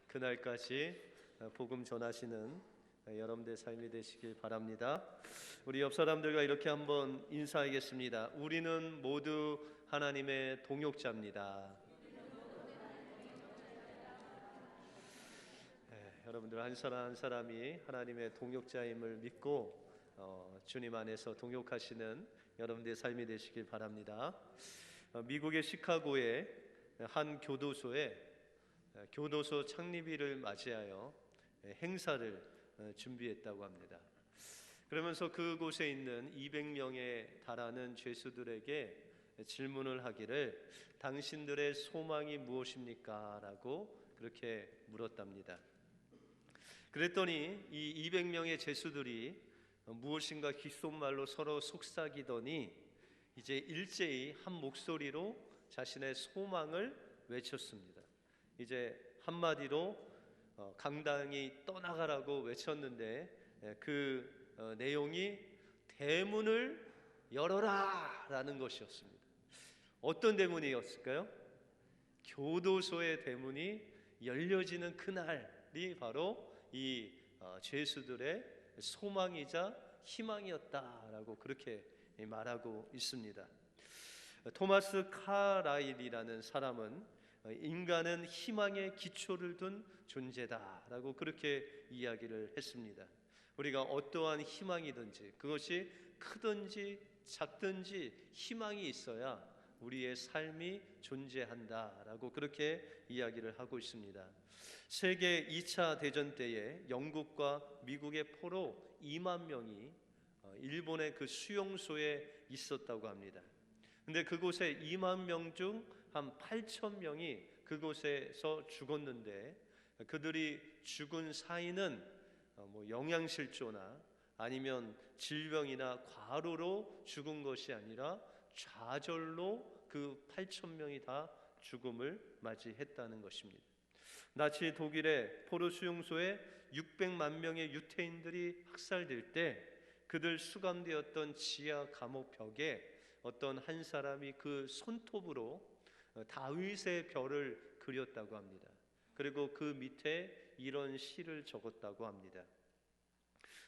그날까지 복음 전하시는 여러분들의 삶이 되시길 바랍니다. 우리 옆 사람들과 이렇게 한번 인사하겠습니다. 우리는 모두 하나님의 동역자입니다. 여러분들 한 사람 한 사람이 하나님의 동역자임을 믿고 주님 안에서 동역하시는 여러분들의 삶이 되시길 바랍니다. 미국의 시카고의 한 교도소에 교도소 창립일을 맞이하여 행사를 준비했다고 합니다. 그러면서 그곳에 있는 200명에 달하는 죄수들에게 질문을 하기를 당신들의 소망이 무엇입니까? 라고 그렇게 물었답니다. 그랬더니 이 200명의 죄수들이 무엇인가 귓속말로 서로 속삭이더니 이제 일제히 한 목소리로 자신의 소망을 외쳤습니다. 이제 한마디로 강당이 떠나가라고 외쳤는데 그 내용이 대문을 열어라 라는 것이었습니다. 어떤 대문이었을까요? 교도소의 대문이 열려지는 그날이 바로 이 죄수들의 소망이자 희망이었다라고 그렇게 말하고 있습니다. 토마스 카라일이라는 사람은 인간은 희망의 기초를 둔 존재다라고 그렇게 이야기를 했습니다. 우리가 어떠한 희망이든지 그것이 크든지 작든지 희망이 있어야 우리의 삶이 존재한다라고 그렇게 이야기를 하고 있습니다. 세계 2차 대전 때에 영국과 미국의 포로 2만 명이 일본의 그 수용소에 있었다고 합니다. 근데 그곳에 2만 명 중 한 8천 명이 그곳에서 죽었는데 그들이 죽은 사인은 영양실조나 아니면 질병이나 과로로 죽은 것이 아니라 좌절로 그 8천 명이 다 죽음을 맞이했다는 것입니다. 나치 독일의 포로 수용소에 600만 명의 유태인들이 학살될 때 그들 수감되었던 지하 감옥 벽에 어떤 한 사람이 그 손톱으로 다윗의 별을 그렸다고 합니다. 그리고 그 밑에 이런 시를 적었다고 합니다.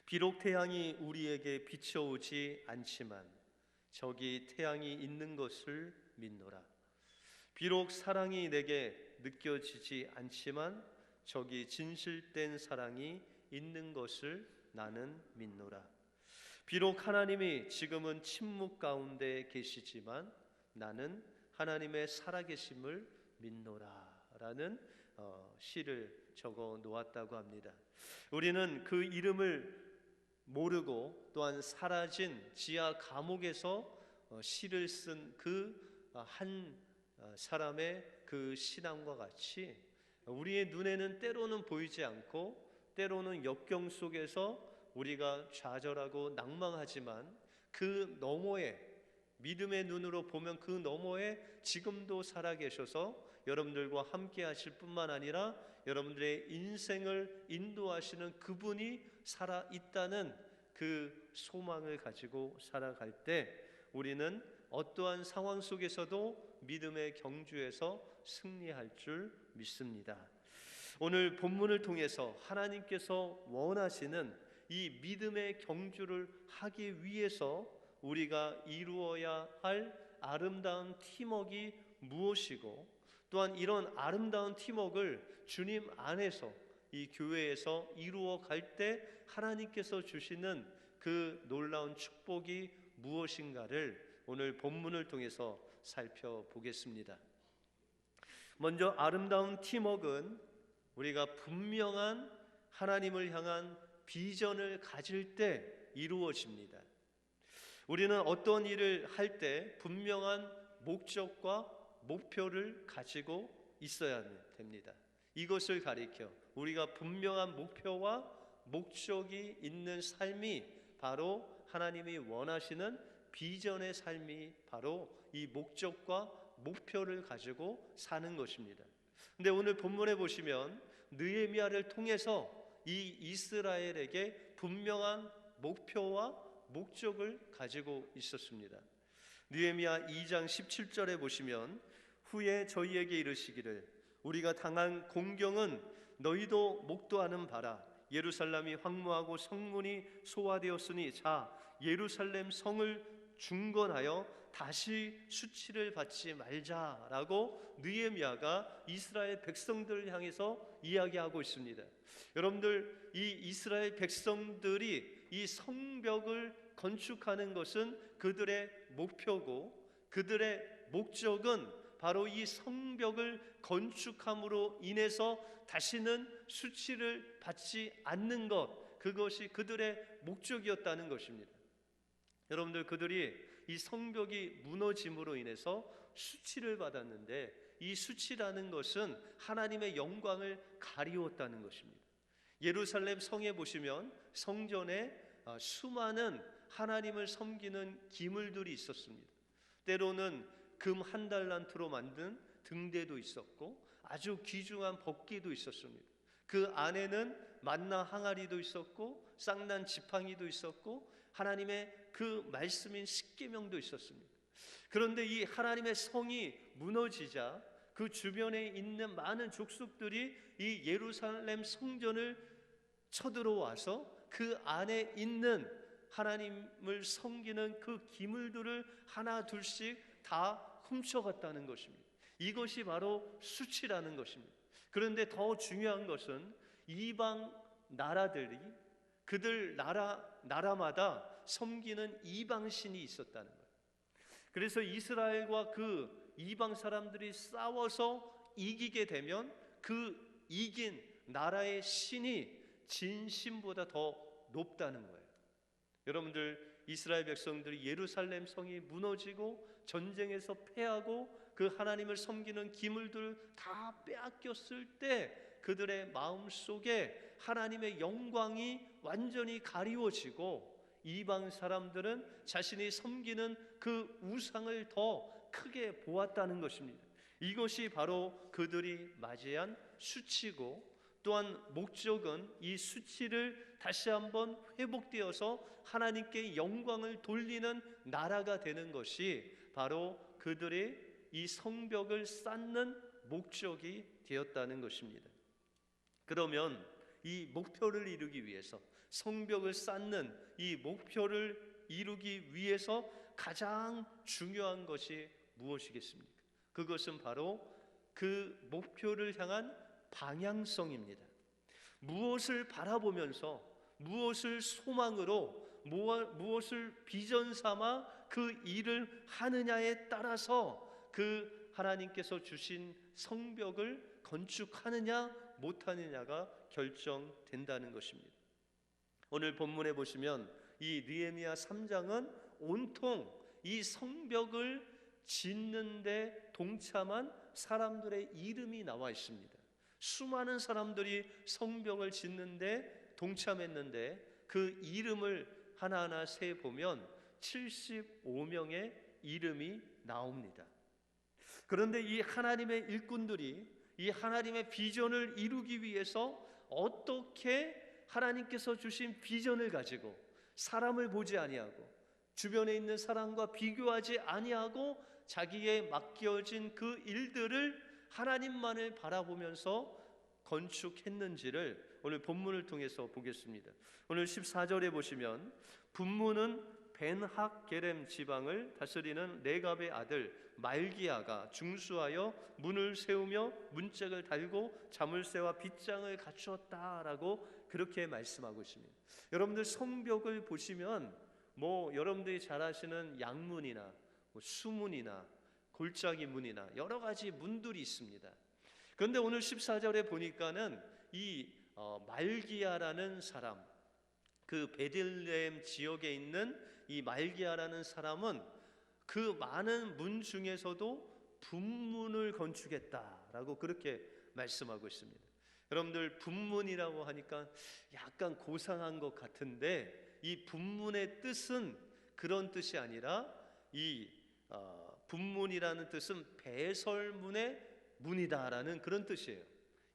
비록 태양이 우리에게 비춰오지 않지만 저기 태양이 있는 것을 믿노라. 비록 사랑이 내게 느껴지지 않지만 저기 진실된 사랑이 있는 것을 나는 믿노라. 비록 하나님이 지금은 침묵 가운데 계시지만 나는 하나님의 살아계심을 믿노라 라는 시를 적어 놓았다고 합니다. 우리는 그 이름을 모르고 또한 사라진 지하 감옥에서 시를 쓴 그 한 사람의 그 신앙과 같이 우리의 눈에는 때로는 보이지 않고 때로는 역경 속에서 우리가 좌절하고 낭망하지만 그 너머에 믿음의 눈으로 보면 그 너머에 지금도 살아계셔서 여러분들과 함께 하실 뿐만 아니라 여러분들의 인생을 인도하시는 그분이 살아있다는 그 소망을 가지고 살아갈 때 우리는 어떠한 상황 속에서도 믿음의 경주에서 승리할 줄 믿습니다. 오늘 본문을 통해서 하나님께서 원하시는 이 믿음의 경주를 하기 위해서 우리가 이루어야 할 아름다운 팀워크가 무엇이고 또한 이런 아름다운 팀워크를 주님 안에서 이 교회에서 이루어 갈 때 하나님께서 주시는 그 놀라운 축복이 무엇인가를 오늘 본문을 통해서 살펴보겠습니다. 먼저 아름다운 팀워크는 우리가 분명한 하나님을 향한 비전을 가질 때 이루어집니다. 우리는 어떤 일을 할 때 분명한 목적과 목표를 가지고 있어야 됩니다. 이것을 가리켜 우리가 분명한 목표와 목적이 있는 삶이 바로 하나님이 원하시는 비전의 삶이 바로 이 목적과 목표를 가지고 사는 것입니다. 근데 오늘 본문에 보시면 느헤미야를 통해서 이 이스라엘에게 분명한 목표와 목적을 가지고 있었습니다. 느헤미야 2장 17절에 보시면 후에 저희에게 이르시기를 우리가 당한 공경은 너희도 목도하는 바라. 예루살렘이 황무하고 성문이 소화되었으니 자 예루살렘 성을 중건하여 다시 수치를 받지 말자라고 느헤미야가 이스라엘 백성들을 향해서 이야기하고 있습니다. 여러분들, 이 이스라엘 백성들이 이 성벽을 건축하는 것은 그들의 목표고 그들의 목적은 바로 이 성벽을 건축함으로 인해서 다시는 수치를 받지 않는 것, 그것이 그들의 목적이었다는 것입니다. 여러분들, 그들이 이 성벽이 무너짐으로 인해서 수치를 받았는데 이 수치라는 것은 하나님의 영광을 가리웠다는 것입니다. 예루살렘 성에 보시면 성전에 수많은 하나님을 섬기는 기물들이 있었습니다. 때로는 금 한 달란트로 만든 등대도 있었고 아주 귀중한 법궤도 있었습니다. 그 안에는 만나 항아리도 있었고 쌍난 지팡이도 있었고 하나님의 그 말씀인 십계명도 있었습니다. 그런데 이 하나님의 성이 무너지자 그 주변에 있는 많은 족속들이 이 예루살렘 성전을 쳐들어와서 그 안에 있는 하나님을 섬기는 그 기물들을 하나 둘씩 다 훔쳐갔다는 것입니다. 이것이 바로 수치라는 것입니다. 그런데 더 중요한 것은 이방 나라들이 그들 나라마다 섬기는 이방신이 있었다는 거예요. 그래서 이스라엘과 그 이방 사람들이 싸워서 이기게 되면 그 이긴 나라의 신이 진신보다 더 높다는 거예요. 여러분들, 이스라엘 백성들이 예루살렘 성이 무너지고 전쟁에서 패하고 그 하나님을 섬기는 기물들을 다 빼앗겼을 때 그들의 마음속에 하나님의 영광이 완전히 가리워지고 이방 사람들은 자신이 섬기는 그 우상을 더 크게 보았다는 것입니다. 이것이 바로 그들이 맞이한 수치고 또한 목적은 이 수치를 다시 한번 회복되어서 하나님께 영광을 돌리는 나라가 되는 것이 바로 그들의 이 성벽을 쌓는 목적이 되었다는 것입니다. 그러면 이 목표를 이루기 위해서, 성벽을 쌓는 이 목표를 이루기 위해서 가장 중요한 것이 무엇이겠습니까? 그것은 바로 그 목표를 향한 방향성입니다. 무엇을 바라보면서, 무엇을 소망으로, 무엇을 비전 삼아 그 일을 하느냐에 따라서 그 하나님께서 주신 성벽을 건축하느냐 못하느냐가 결정된다는 것입니다. 오늘 본문에 보시면 이 느헤미야 3장은 온통 이 성벽을 짓는데 동참한 사람들의 이름이 나와 있습니다. 수많은 사람들이 성벽을 짓는데 동참했는데 그 이름을 하나하나 세 보면 75명의 이름이 나옵니다. 그런데 이 하나님의 일꾼들이 이 하나님의 비전을 이루기 위해서 어떻게 하나님께서 주신 비전을 가지고 사람을 보지 아니하고 주변에 있는 사람과 비교하지 아니하고 자기에 맡겨진 그 일들을 하나님만을 바라보면서 건축했는지를 오늘 본문을 통해서 보겠습니다. 오늘 14절에 보시면 분문은 벤학게렘 지방을 다스리는 레갑의 아들 말기야가 중수하여 문을 세우며 문짝을 달고 자물쇠와 빗장을 갖추었다라고 그렇게 말씀하고 있습니다. 여러분들 성벽을 보시면 여러분들이 잘 아시는 양문이나 수문이나 골짜기 문이나 여러 가지 문들이 있습니다. 그런데 오늘 14절에 보니까는 이 말기야라는 사람, 그 베들레헴 지역에 있는 이 말기야라는 사람은 그 많은 문 중에서도 분문을 건축했다라고 그렇게 말씀하고 있습니다. 여러분들, 분문이라고 하니까 약간 고상한 것 같은데 이 분문의 뜻은 그런 뜻이 아니라 이 분문이라는 뜻은 배설문의 문이다라는 그런 뜻이에요.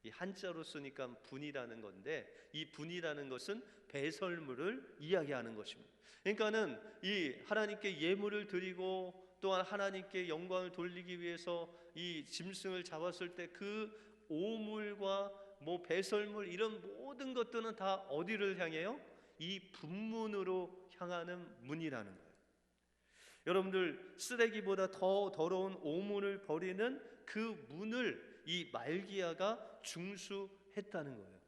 이 한자로 쓰니까 분이라는 건데 이 분이라는 것은 배설물을 이야기하는 것입니다. 그러니까는 이 하나님께 예물을 드리고 또한 하나님께 영광을 돌리기 위해서 이 짐승을 잡았을 때 그 오물과 뭐 배설물 이런 모든 것들은 다 어디를 향해요? 이 분문으로 향하는 문이라는 거예요. 여러분들, 쓰레기보다 더 더러운 오물을 버리는 그 문을 이 말기야가 중수했다는 거예요.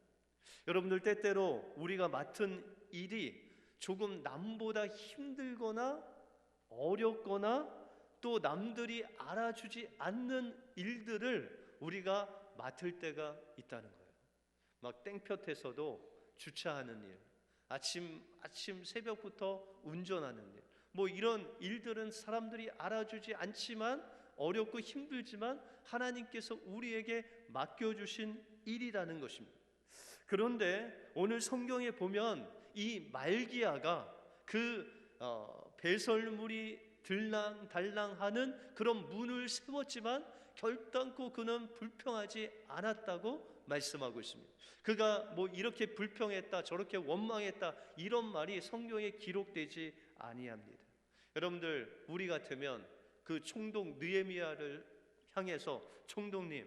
여러분들, 때때로 우리가 맡은 일이 조금 남보다 힘들거나 어렵거나 또 남들이 알아주지 않는 일들을 우리가 맡을 때가 있다는 거예요. 막 땡볕에서도 주차하는 일, 아침 새벽부터 운전하는 일, 뭐 이런 일들은 사람들이 알아주지 않지만 어렵고 힘들지만 하나님께서 우리에게 맡겨주신 일이라는 것입니다. 그런데 오늘 성경에 보면 이 말기야가 그 배설물이 들랑달랑하는 그런 문을 세웠지만 결단코 그는 불평하지 않았다고 말씀하고 있습니다. 그가 뭐 이렇게 불평했다, 저렇게 원망했다, 이런 말이 성경에 기록되지 아니합니다. 여러분들, 우리 같으면 그 총독 느헤미야를 향해서, 총독님,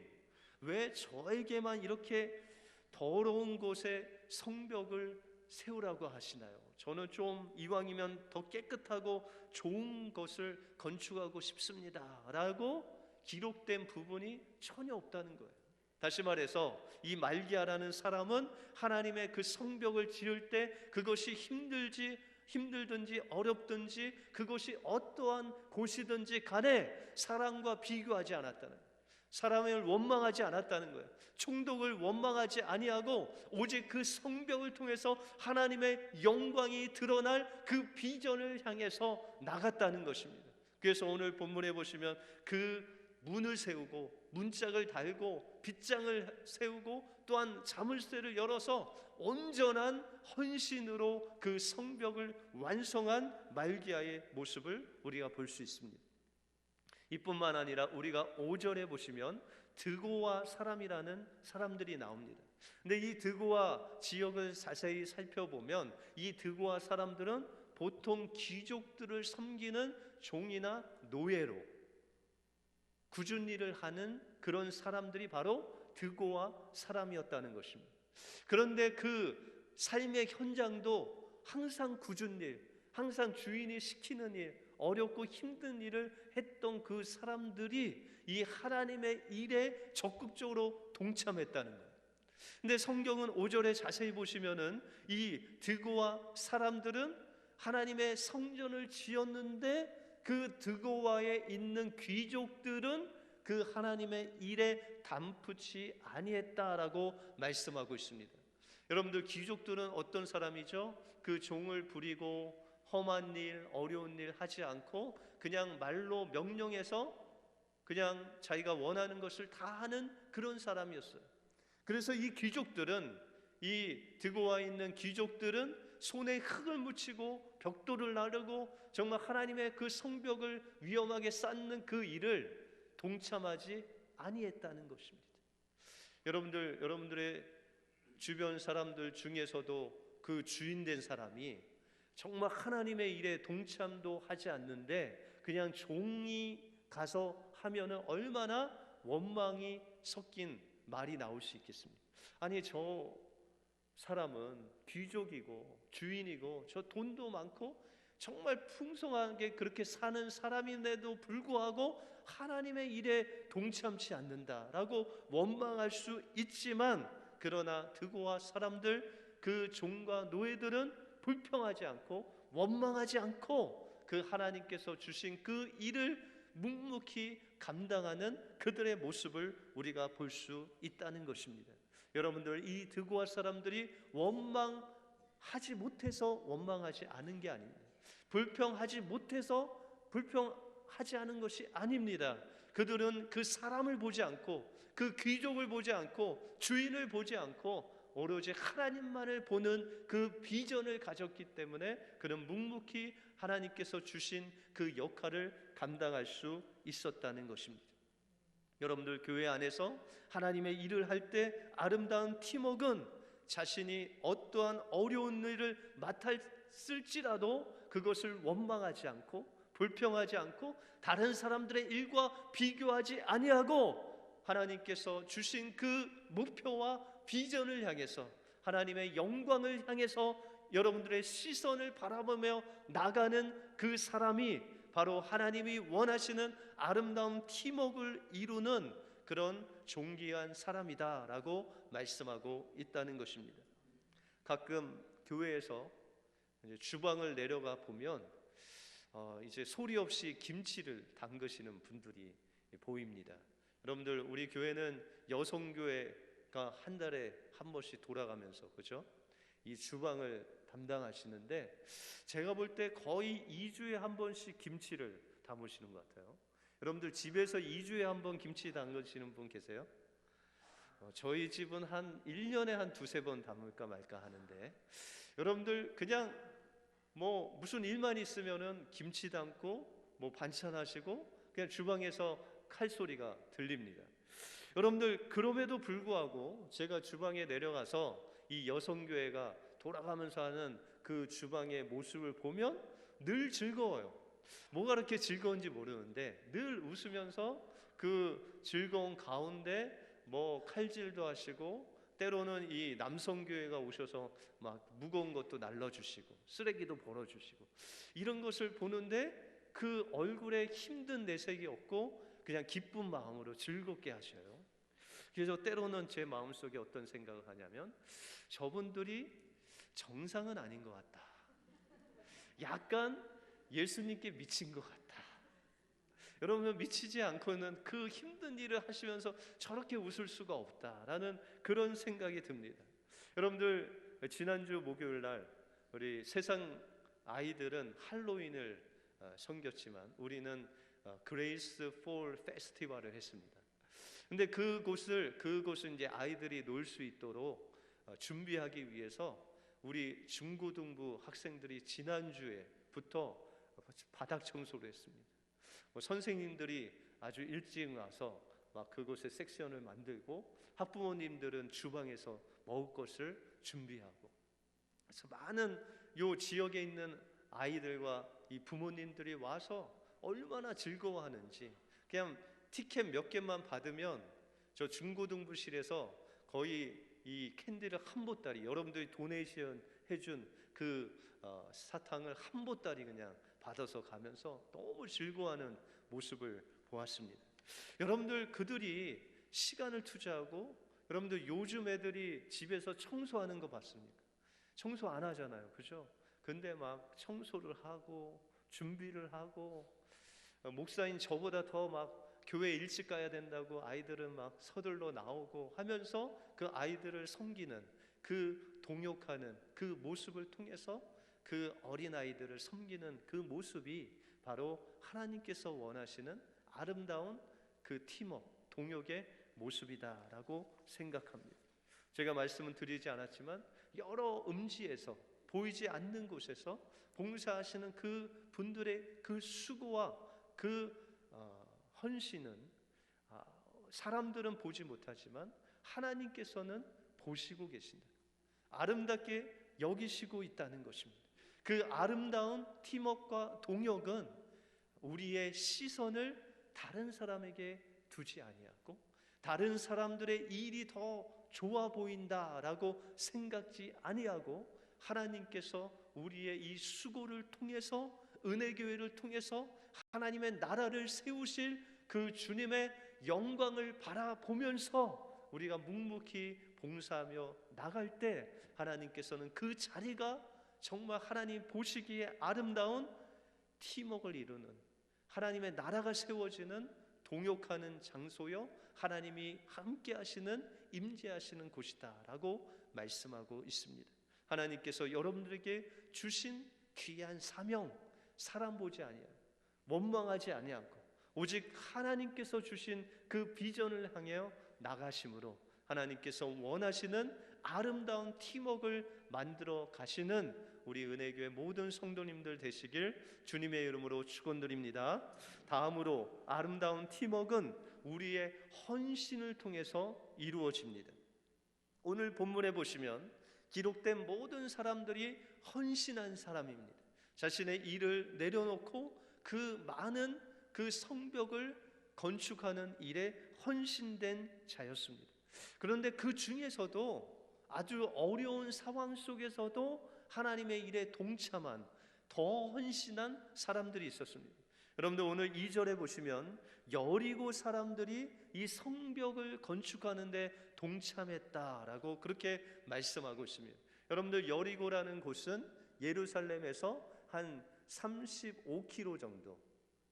왜 저에게만 이렇게 더러운 곳에 성벽을 세우라고 하시나요? 저는 좀 이왕이면 더 깨끗하고 좋은 것을 건축하고 싶습니다 라고 기록된 부분이 전혀 없다는 거예요. 다시 말해서 이 말기야라는 사람은 하나님의 그 성벽을 지을 때 그것이 힘들든지 어렵든지 그것이 어떠한 곳이든지 간에 사람과 비교하지 않았다는 거예요. 사람을 원망하지 않았다는 거예요. 총독을 원망하지 아니하고 오직 그 성벽을 통해서 하나님의 영광이 드러날 그 비전을 향해서 나갔다는 것입니다. 그래서 오늘 본문에 보시면 그 문을 세우고 문짝을 달고 빗장을 세우고 또한 자물쇠를 열어서 온전한 헌신으로 그 성벽을 완성한 말기야의 모습을 우리가 볼 수 있습니다. 이뿐만 아니라 우리가 5절에 보시면 드고와 사람이라는 사람들이 나옵니다. 근데 이 드고와 지역을 자세히 살펴보면 이 드고와 사람들은 보통 귀족들을 섬기는 종이나 노예로 굳은 일을 하는 그런 사람들이 바로 드고와 사람이었다는 것입니다. 그런데 그 삶의 현장도 항상 굳은 일, 항상 주인이 시키는 일, 어렵고 힘든 일을 했던 그 사람들이 이 하나님의 일에 적극적으로 동참했다는 거예요. 근데 성경은 5절에 자세히 보시면은 이 드고와 사람들은 하나님의 성전을 지었는데 그 드고와에 있는 귀족들은 그 하나님의 일에 담붙지 아니했다라고 말씀하고 있습니다. 여러분들, 귀족들은 어떤 사람이죠? 그 종을 부리고 험한 일, 어려운 일 하지 않고 그냥 말로 명령해서 그냥 자기가 원하는 것을 다 하는 그런 사람이었어요. 그래서 이 귀족들은, 이 드고와 있는 귀족들은 손에 흙을 묻히고 벽돌을 나르고 정말 하나님의 그 성벽을 위험하게 쌓는 그 일을 동참하지 아니했다는 것입니다. 여러분들의 주변 사람들 중에서도 그 주인 된 사람이 정말 하나님의 일에 동참도 하지 않는데 그냥 종이 가서 하면은 얼마나 원망이 섞인 말이 나올 수 있겠습니까? 아니, 저 사람은 귀족이고 주인이고 저 돈도 많고 정말 풍성하게 그렇게 사는 사람인데도 불구하고 하나님의 일에 동참치 않는다라고 원망할 수 있지만, 그러나 드고와 사람들, 그 종과 노예들은 불평하지 않고 원망하지 않고 그 하나님께서 주신 그 일을 묵묵히 감당하는 그들의 모습을 우리가 볼 수 있다는 것입니다. 여러분들, 이 드고와 사람들이 원망하지 못해서 원망하지 않은 게 아닙니다. 불평하지 못해서 불평하지 않은 것이 아닙니다. 그들은 그 사람을 보지 않고 그 귀족을 보지 않고 주인을 보지 않고 오로지 하나님만을 보는 그 비전을 가졌기 때문에 그는 묵묵히 하나님께서 주신 그 역할을 감당할 수 있었다는 것입니다. 여러분들, 교회 안에서 하나님의 일을 할 때 아름다운 팀워크는 자신이 어떠한 어려운 일을 맡았을지라도 그것을 원망하지 않고 불평하지 않고 다른 사람들의 일과 비교하지 아니하고 하나님께서 주신 그 목표와 비전을 향해서 하나님의 영광을 향해서 여러분들의 시선을 바라보며 나가는 그 사람이 바로 하나님이 원하시는 아름다운 팀워크를 이루는 그런 존귀한 사람이다라고 말씀하고 있다는 것입니다. 가끔 교회에서 이제 주방을 내려가 보면 이제 소리 없이 김치를 담그시는 분들이 보입니다. 여러분들, 우리 교회는 여성교회가 한 달에 한 번씩 돌아가면서, 그죠? 이 주방을 담당하시는데 제가 볼 때 거의 2주에 한 번씩 김치를 담으시는 것 같아요. 여러분들 집에서 2주에 한 번 김치 담그시는 분 계세요? 저희 집은 한 1년에 한 두세 번 담을까 말까 하는데, 여러분들 그냥 뭐 무슨 일만 있으면은 김치 담고 뭐 반찬 하시고 그냥 주방에서 칼소리가 들립니다. 여러분들, 그럼에도 불구하고 제가 주방에 내려가서 이 여성교회가 돌아가면서 하는 그 주방의 모습을 보면 늘 즐거워요. 뭐가 그렇게 즐거운지 모르는데 늘 웃으면서 그 즐거운 가운데 뭐 칼질도 하시고, 때로는 이 남성교회가 오셔서 막 무거운 것도 날라주시고 쓰레기도 벌어주시고, 이런 것을 보는데 그 얼굴에 힘든 내색이 없고 그냥 기쁜 마음으로 즐겁게 하셔요. 그래서 때로는 제 마음속에 어떤 생각을 하냐면, 저분들이 정상은 아닌 것 같다, 약간 예수님께 미친 것 같다. 여러분, 미치지 않고는 그 힘든 일을 하시면서 저렇게 웃을 수가 없다라는 그런 생각이 듭니다. 여러분들, 지난주 목요일 날 우리 세상 아이들은 할로윈을 섬겼지만 우리는 그레이스 폴 페스티벌을 했습니다. 근데 그곳은 이제 아이들이 놀 수 있도록 준비하기 위해서 우리 중고등부 학생들이 지난주에부터 바닥 청소를 했습니다. 선생님들이 아주 일찍 와서 막 그곳에 섹션을 만들고, 학부모님들은 주방에서 먹을 것을 준비하고, 그래서 많은 요 지역에 있는 아이들과 이 부모님들이 와서 얼마나 즐거워하는지, 그냥 티켓 몇 개만 받으면 저 중고등부실에서 거의 이 캔디를 한 보따리, 여러분들이 도네이션 해준 그 사탕을 한 보따리 그냥 받아서 가면서 너무 즐거워하는 모습을 보았습니다. 여러분들, 그들이 시간을 투자하고, 여러분들 요즘 애들이 집에서 청소하는 거 봤습니까? 청소 안 하잖아요, 그죠? 근데 막 청소를 하고 준비를 하고, 목사인 저보다 더 막 교회 일찍 가야 된다고 아이들은 막 서둘러 나오고 하면서 그 아이들을 섬기는, 그 동역하는 그 모습을 통해서 그 어린아이들을 섬기는 그 모습이 바로 하나님께서 원하시는 아름다운 그 팀워크, 동역의 모습이다라고 생각합니다. 제가 말씀은 드리지 않았지만 여러 음지에서, 보이지 않는 곳에서 봉사하시는 그 분들의 그 수고와 그 헌신은 사람들은 보지 못하지만 하나님께서는 보시고 계신다, 아름답게 여기시고 있다는 것입니다. 그 아름다운 팀워크와 동역은 우리의 시선을 다른 사람에게 두지 아니하고, 다른 사람들의 일이 더 좋아 보인다라고 생각지 아니하고, 하나님께서 우리의 이 수고를 통해서, 은혜교회를 통해서 하나님의 나라를 세우실 그 주님의 영광을 바라보면서 우리가 묵묵히 봉사하며 나갈 때 하나님께서는 그 자리가 정말 하나님 보시기에 아름다운 팀워크를 이루는, 하나님의 나라가 세워지는 동역하는 장소요, 하나님이 함께 하시는, 임재하시는 곳이다라고 말씀하고 있습니다. 하나님께서 여러분들에게 주신 귀한 사명, 사람 보지 아니하고 원망하지 아니하고 오직 하나님께서 주신 그 비전을 향하여 나가심으로 하나님께서 원하시는 아름다운 팀워크를 만들어 가시는 우리 은혜교회 모든 성도님들 되시길 주님의 이름으로 축원드립니다. 다음으로 아름다운 팀워크는 우리의 헌신을 통해서 이루어집니다. 오늘 본문에 보시면 기록된 모든 사람들이 헌신한 사람입니다. 자신의 일을 내려놓고 그 많은 그 성벽을 건축하는 일에 헌신된 자였습니다. 그런데 그 중에서도 아주 어려운 상황 속에서도 하나님의 일에 동참한, 더 헌신한 사람들이 있었습니다. 여러분들 오늘 2절에 보시면 여리고 사람들이 이 성벽을 건축하는데 동참했다라고 그렇게 말씀하고 있습니다. 여러분들 여리고라는 곳은 예루살렘에서 한 35km 정도,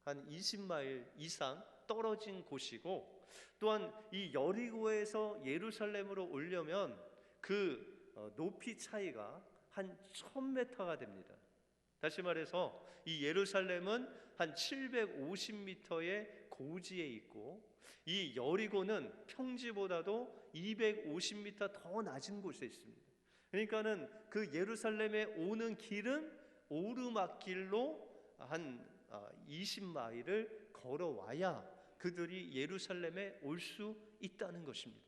한 20마일 이상 떨어진 곳이고, 또한 이 여리고에서 예루살렘으로 오려면 그 높이 차이가 한 1000m가 됩니다. 다시 말해서 이 예루살렘은 한 750m의 고지에 있고, 이 여리고는 평지보다도 250m 더 낮은 곳에 있습니다. 그러니까는 그 예루살렘에 오는 길은 오르막길로 한 20마일을 걸어와야 그들이 예루살렘에 올 수 있다는 것입니다.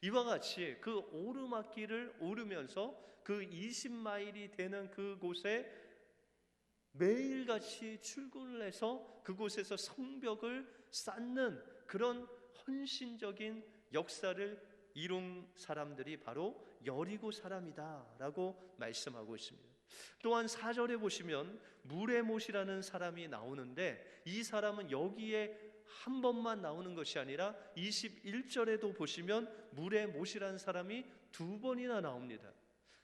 이와 같이 그 오르막길을 오르면서 그 20마일이 되는 그곳에 매일같이 출근을 해서 그곳에서 성벽을 쌓는 그런 헌신적인 역사를 이룬 사람들이 바로 여리고 사람이다라고 말씀하고 있습니다. 또한 4절에 보시면 무레못이라는 사람이 나오는데, 이 사람은 여기에 한 번만 나오는 것이 아니라 21절에도 보시면 무레못이라는 사람이 2번이나 나옵니다.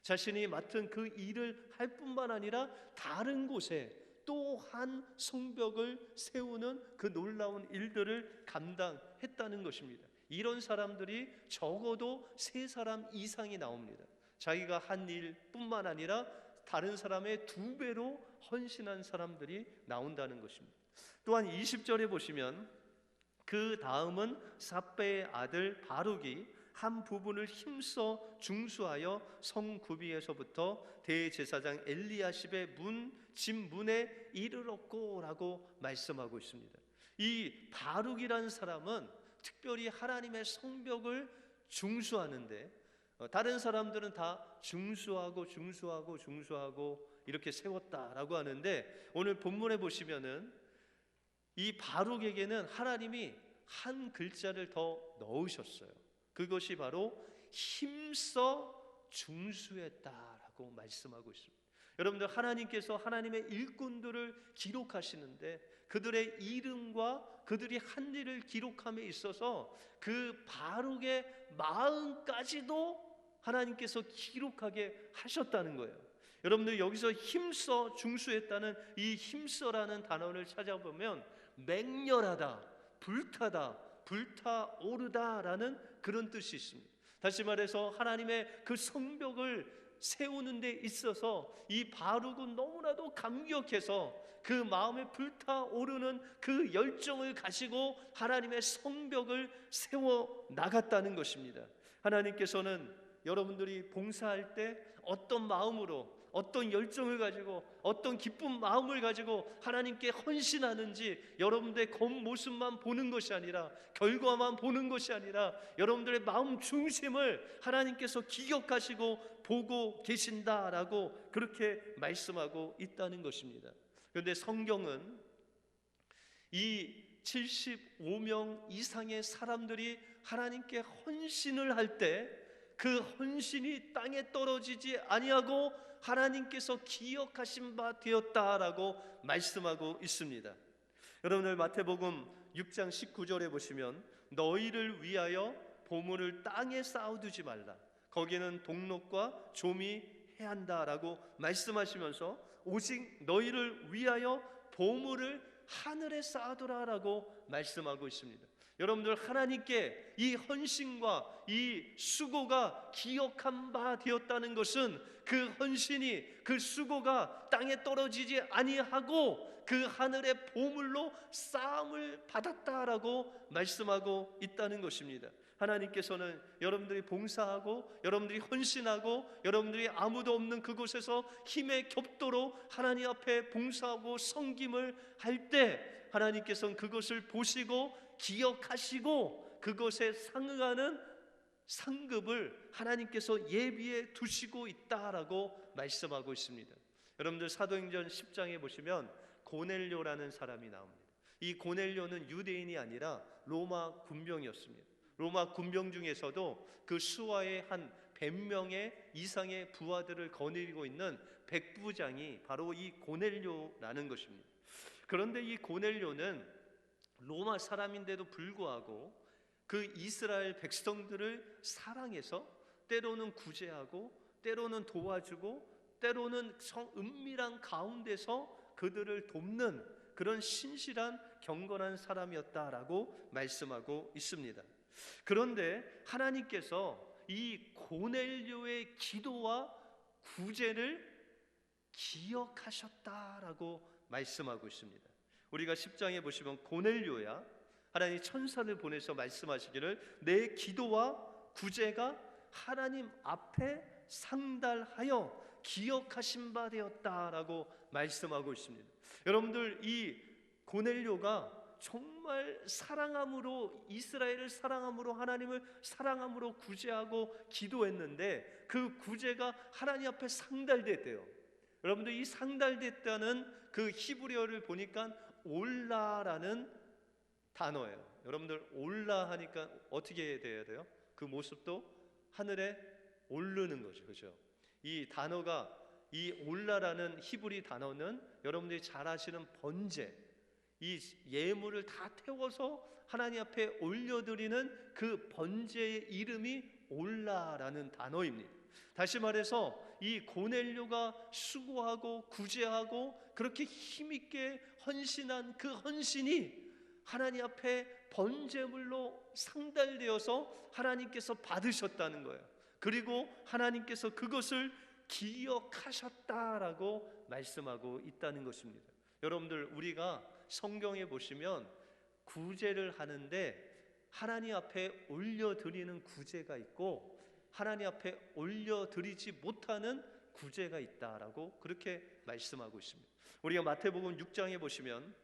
자신이 맡은 그 일을 할 뿐만 아니라 다른 곳에 또 한 성벽을 세우는 그 놀라운 일들을 감당했다는 것입니다. 이런 사람들이 적어도 3사람 이상이 나옵니다. 자기가 한 일뿐만 아니라 다른 사람의 2배로 헌신한 사람들이 나온다는 것입니다. 또한 20절에 보시면 그 다음은 삽배의 아들 바룩이 한 부분을 힘써 중수하여 성구비에서부터 대제사장 엘리야십의 집 문에 이르렀고라고 말씀하고 있습니다. 이 바룩이라는 사람은 특별히 하나님의 성벽을 중수하는데, 다른 사람들은 다 중수하고 이렇게 세웠다라고 하는데, 오늘 본문에 보시면은 이 바룩에게는 하나님이 한 글자를 더 넣으셨어요. 그것이 바로 힘써 중수했다라고 말씀하고 있습니다. 여러분들, 하나님께서 하나님의 일꾼들을 기록하시는데 그들의 이름과 그들이 한 일을 기록함에 있어서 그 바룩의 마음까지도 하나님께서 기록하게 하셨다는 거예요. 여러분들, 여기서 힘써 중수했다는 이 힘써라는 단어를 찾아보면 맹렬하다, 불타다, 불타오르다라는 그런 뜻이 있습니다. 다시 말해서 하나님의 그 성벽을 세우는 데 있어서 이 바룩은 너무나도 감격해서 그 마음에 불타오르는 그 열정을 가지고 하나님의 성벽을 세워 나갔다는 것입니다. 하나님께서는 여러분들이 봉사할 때 어떤 마음으로, 어떤 열정을 가지고, 어떤 기쁜 마음을 가지고 하나님께 헌신하는지 여러분들의 겉모습만 보는 것이 아니라, 결과만 보는 것이 아니라 여러분들의 마음 중심을 하나님께서 기억하시고 보고 계신다라고 그렇게 말씀하고 있다는 것입니다. 그런데 성경은 이 75명 이상의 사람들이 하나님께 헌신을 할 때 그 헌신이 땅에 떨어지지 아니하고 하나님께서 기억하신 바 되었다라고 말씀하고 있습니다. 여러분들, 마태복음 6장 19절에 보시면 너희를 위하여 보물을 땅에 쌓아두지 말라, 거기는 동록과 좀이 해한다라고 말씀하시면서 오직 너희를 위하여 보물을 하늘에 쌓아두라라고 말씀하고 있습니다. 여러분들, 하나님께 이 헌신과 이 수고가 기억한 바 되었다는 것은 그 헌신이, 그 수고가 땅에 떨어지지 아니하고 그 하늘의 보물로 쌓음을 받았다라고 말씀하고 있다는 것입니다. 하나님께서는 여러분들이 봉사하고 여러분들이 헌신하고 여러분들이 아무도 없는 그곳에서 힘에 겹도록 하나님 앞에 봉사하고 섬김을 할 때 하나님께서는 그것을 보시고 기억하시고 그것에 상응하는 상급을 하나님께서 예비해 두시고 있다라고 말씀하고 있습니다. 여러분들, 사도행전 10장에 보시면 고넬료라는 사람이 나옵니다. 이 고넬료는 유대인이 아니라 로마 군병이었습니다. 로마 군병 중에서도 그 수하의 한 100명의 이상의 부하들을 거느리고 있는 백부장이 바로 이 고넬료라는 것입니다. 그런데 이 고넬료는 로마 사람인데도 불구하고 그 이스라엘 백성들을 사랑해서 때로는 구제하고 때로는 도와주고 때로는 은밀한 가운데서 그들을 돕는 그런 신실한 경건한 사람이었다라고 말씀하고 있습니다. 그런데 하나님께서 이 고넬료의 기도와 구제를 기억하셨다라고 말씀하고 있습니다. 우리가 10장에 보시면 고넬료야, 하나님 천사를 보내서 말씀하시기를 내 기도와 구제가 하나님 앞에 상달하여 기억하신 바 되었다라고 말씀하고 있습니다. 여러분들, 이 고넬료가 정말 사랑함으로, 이스라엘을 사랑함으로, 하나님을 사랑함으로 구제하고 기도했는데 그 구제가 하나님 앞에 상달됐대요. 여러분들, 이 상달됐다는 그 히브리어를 보니까 올라라는 단어예요. 여러분들, 올라 하니까 어떻게 돼야 돼요? 그 모습도 하늘에 오르는 거죠. 그렇죠? 이 단어가, 이 올라라는 히브리 단어는 여러분들이 잘 아시는 번제, 이 예물을 다 태워서 하나님 앞에 올려드리는 그 번제의 이름이 올라라는 단어입니다. 다시 말해서 이 고넬료가 수고하고 구제하고 그렇게 힘있게 헌신한 그 헌신이 하나님 앞에 번제물로 상달되어서 하나님께서 받으셨다는 거예요. 그리고 하나님께서 그것을 기억하셨다라고 말씀하고 있다는 것입니다. 여러분들, 우리가 성경에 보시면 구제를 하는데 하나님 앞에 올려드리는 구제가 있고 하나님 앞에 올려드리지 못하는 구제가 있다라고 그렇게 말씀하고 있습니다. 우리가 마태복음 6장에 보시면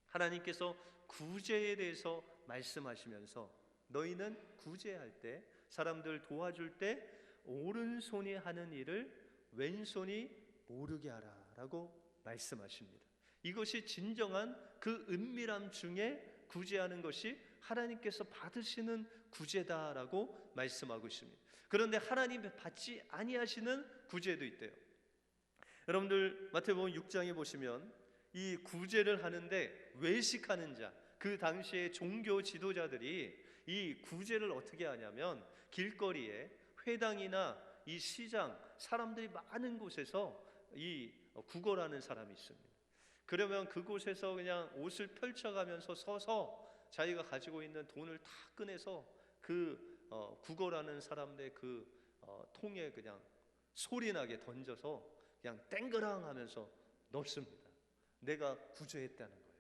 하나님께서 구제에 대해서 말씀하시면서 너희는 구제할 때, 사람들 도와줄 때 오른손이 하는 일을 왼손이 모르게 하라 라고 말씀하십니다. 이것이 진정한 그 은밀함 중에 구제하는 것이 하나님께서 받으시는 구제다라고 말씀하고 있습니다. 그런데 하나님 받지 아니하시는 구제도 있대요. 여러분들, 마태복음 6장에 보시면 이 구제를 하는데 외식하는 자, 그 당시에 종교 지도자들이 이 구제를 어떻게 하냐면 길거리에, 회당이나 이 시장, 사람들이 많은 곳에서 이 구걸하는 사람이 있습니다. 그러면 그곳에서 그냥 옷을 펼쳐가면서 서서 자기가 가지고 있는 돈을 다 꺼내서 그 구걸하는 사람들의 그 통에 그냥 소리나게 던져서 그냥 땡그랑 하면서 넣습니다. 내가 구제했다는 거예요.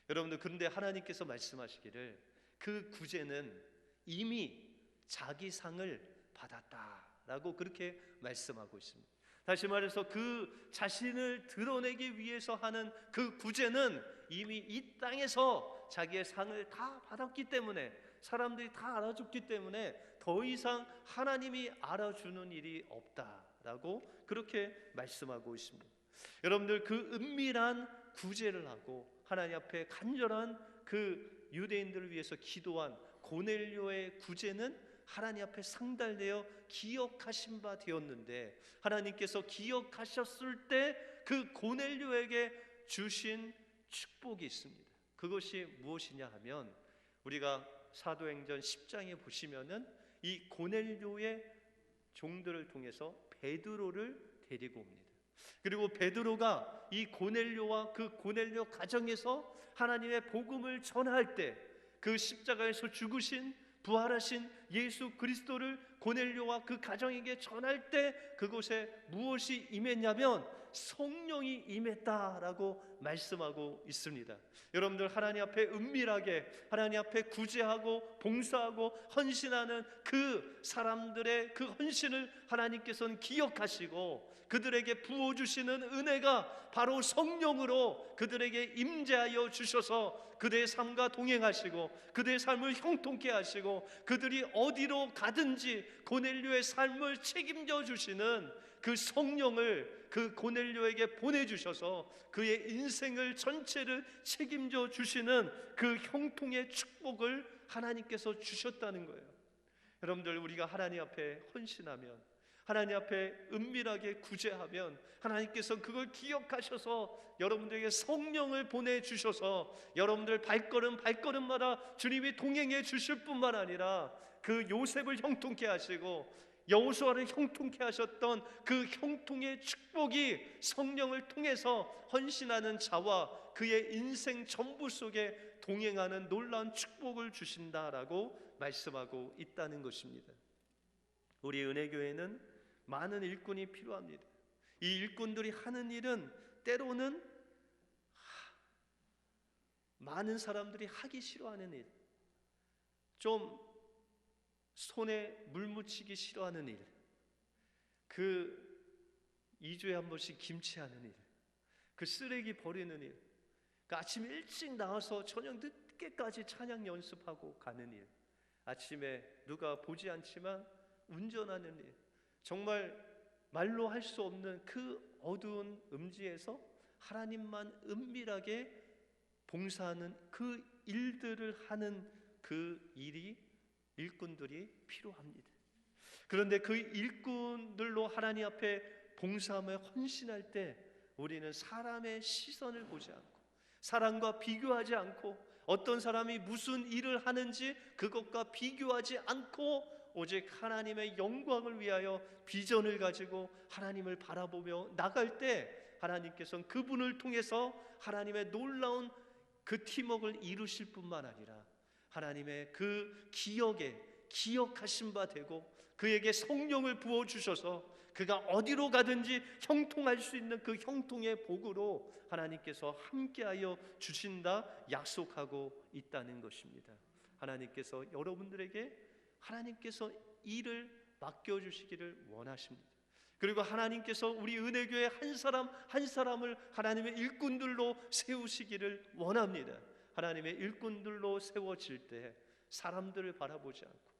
여러분들, 그런데 하나님께서 말씀하시기를 그 구제는 이미 자기 상을 받았다라고 그렇게 말씀하고 있습니다. 다시 말해서 그 자신을 드러내기 위해서 하는 그 구제는 이미 이 땅에서 자기의 상을 다 받았기 때문에, 사람들이 다 알아줬기 때문에 더 이상 하나님이 알아주는 일이 없다라고 그렇게 말씀하고 있습니다. 여러분들, 그 은밀한 구제를 하고 하나님 앞에 간절한 그 유대인들을 위해서 기도한 고넬료의 구제는 하나님 앞에 상달되어 기억하신 바 되었는데, 하나님께서 기억하셨을 때 그 고넬료에게 주신 축복이 있습니다. 그것이 무엇이냐 하면, 우리가 사도행전 10장에 보시면은 이 고넬료의 종들을 통해서 베드로를 데리고 옵니다. 그리고 베드로가 이 고넬료와 그 고넬료 가정에서 하나님의 복음을 전할 때, 그 십자가에서 죽으신 부활하신 예수 그리스도를 고넬료와 그 가정에게 전할 때 그곳에 무엇이 임했냐면 성령이 임했다라고 말씀하고 있습니다. 여러분들, 하나님 앞에 은밀하게, 하나님 앞에 구제하고 봉사하고 헌신하는 그 사람들의 그 헌신을 하나님께서는 기억하시고 그들에게 부어주시는 은혜가 바로 성령으로 그들에게 임재하여 주셔서 그들의 삶과 동행하시고 그들의 삶을 형통케 하시고 그들이 어디로 가든지 고넬료의 삶을 책임져 주시는 그 성령을 그 고넬료에게 보내주셔서 그의 인생을 전체를 책임져 주시는 그 형통의 축복을 하나님께서 주셨다는 거예요. 여러분들, 우리가 하나님 앞에 헌신하면, 하나님 앞에 은밀하게 구제하면 하나님께서 그걸 기억하셔서 여러분들에게 성령을 보내주셔서 여러분들 발걸음마다 주님이 동행해 주실 뿐만 아니라 그 요셉을 형통케 하시고 여호수아를 형통케 하셨던 그 형통의 축복이 성령을 통해서 헌신하는 자와 그의 인생 전부 속에 동행하는 놀라운 축복을 주신다라고 말씀하고 있다는 것입니다. 우리 은혜교회는 많은 일꾼이 필요합니다. 이 일꾼들이 하는 일은 때로는 많은 사람들이 하기 싫어하는 일, 좀 손에 물 묻히기 싫어하는 일, 그 2주에 한 번씩 김치하는 일, 그 쓰레기 버리는 일, 그 아침 일찍 나와서 저녁 늦게까지 찬양 연습하고 가는 일, 아침에 누가 보지 않지만 운전하는 일, 정말 말로 할 수 없는 그 어두운 음지에서 하나님만 은밀하게 봉사하는 그 일들을 하는 그 일이 일꾼들이 필요합니다. 그런데 그 일꾼들로 하나님 앞에 봉사하며 헌신할 때 우리는 사람의 시선을 보지 않고 사람과 비교하지 않고 어떤 사람이 무슨 일을 하는지 그것과 비교하지 않고 오직 하나님의 영광을 위하여 비전을 가지고 하나님을 바라보며 나갈 때 하나님께서는 그분을 통해서 하나님의 놀라운 그 팀워크를 이루실 뿐만 아니라 하나님의 그 기억하신 바 되고 그에게 성령을 부어주셔서 그가 어디로 가든지 형통할 수 있는 그 형통의 복으로 하나님께서 함께하여 주신다 약속하고 있다는 것입니다. 하나님께서 여러분들에게 하나님께서 일을 맡겨주시기를 원하십니다. 그리고 하나님께서 우리 은혜교회 한 사람 한 사람을 하나님의 일꾼들로 세우시기를 원합니다. 하나님의 일꾼들로 세워질 때 사람들을 바라보지 않고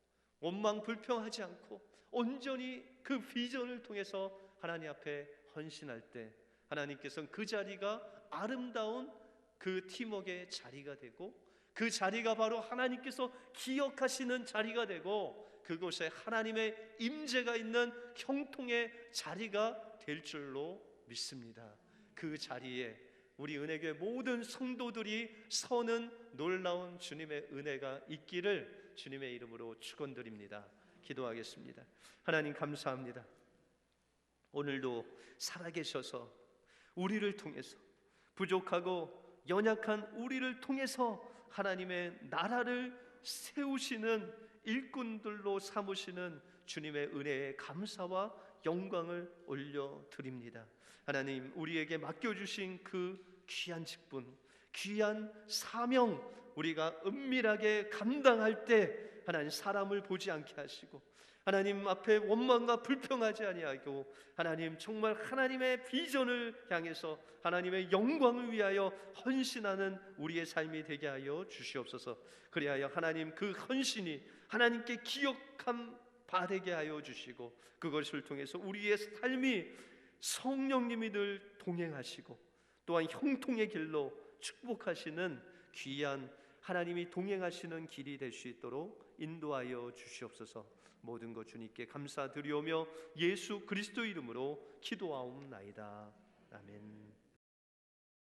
원망 불평하지 않고 온전히 그 비전을 통해서 하나님 앞에 헌신할 때 하나님께서는 그 자리가 아름다운 그 팀워크의 자리가 되고 그 자리가 바로 하나님께서 기억하시는 자리가 되고 그곳에 하나님의 임재가 있는 형통의 자리가 될 줄로 믿습니다. 그 자리에 우리 은혜교회 모든 성도들이 서는 놀라운 주님의 은혜가 있기를 주님의 이름으로 축원드립니다. 기도하겠습니다. 하나님 감사합니다. 오늘도 살아계셔서 우리를 통해서 부족하고 연약한 우리를 통해서 하나님의 나라를 세우시는 일꾼들로 삼으시는 주님의 은혜에 감사와 영광을 올려드립니다. 하나님, 우리에게 맡겨주신 그 귀한 직분, 귀한 사명 우리가 은밀하게 감당할 때 하나님 사람을 보지 않게 하시고 하나님 앞에 원망과 불평하지 아니하고 하나님 정말 하나님의 비전을 향해서 하나님의 영광을 위하여 헌신하는 우리의 삶이 되게 하여 주시옵소서. 그리하여 하나님 그 헌신이 하나님께 기억함 바되게 하여 주시고 그것을 통해서 우리의 삶이 성령님이 늘 동행하시고 또한 형통의 길로 축복하시는 귀한 하나님이 동행하시는 길이 될 수 있도록 인도하여 주시옵소서. 모든 것 주님께 감사드리오며 예수 그리스도 이름으로 기도하옵나이다. 아멘.